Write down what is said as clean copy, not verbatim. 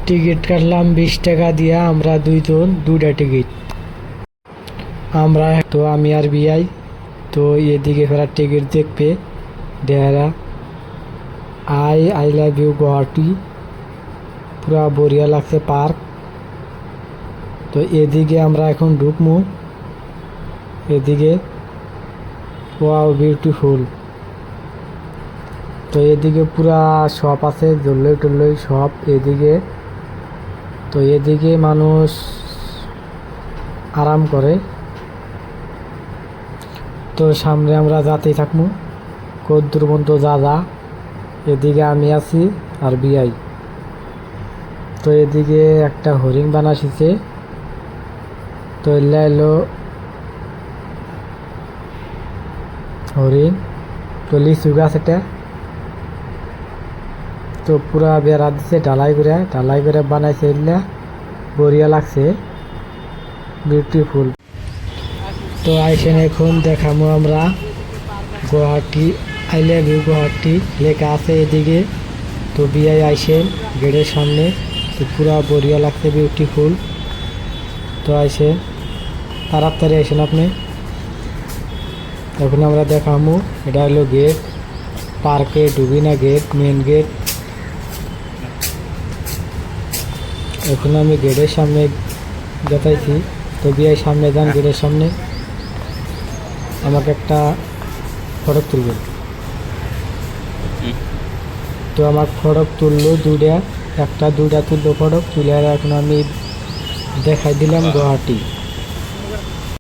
Ticket কাটলাম 20 টাকা দিয়া, আমরা দুইজন দুইটা টিকিট। আমরা তো আমি আর বিআই তো এদিকে ফেরার টিকিট দেখবে দেহারা আই লাভ ইউ গুয়াহাটি, পুরা বড়িয়া লাগছে পার্ক। তো এদিকে আমরা এখন ঢুকমু, এদিকে ওয়াও বিউটিফুল। তো এদিকে পুরা শপ আছে, জল্লই টল্লই সব এদিকে। তো এদিকে মানুষ আরাম করে। তো সামনে আমরা যাতেই থাকবো কদ্দুর পর্যন্ত যা। এদিকে আমি আছি আর বিআই। তো এদিকে একটা হরিণ বানাইছে, তো এলো হরিণ। তো লিচু গাছ এটা, তো পুরা বেড়া দিছে ঢালাই করে বানাইছে, এগুলা বড়িয়া লাগছে বিউটিফুল। তো আইসেন এখন দেখামো আমরা Guwahati, I love you Guwahati লেখা আছে এদিকে। তো বিআই আইসেন গেটের সামনে, তো পুরা বড়িয়া লাগছে বিউটিফুল। তো আইসেন তাড়াতাড়ি আইসেন আপনি। এখন আমরা দেখামো, এটা হলো গেট, পার্কে ঢুকি না গেট, মেন গেট। এখন আমি গেটের সামনে যেতাইছি। তো বিআই সামনে যান, গেটের সামনে আমাকে একটা ফটো তুলবেন। তো আমার ফটো তুললো দুইটা তুললো ফটো তুলে। এখন আমি দেখাই দিলাম গুয়াহাটি।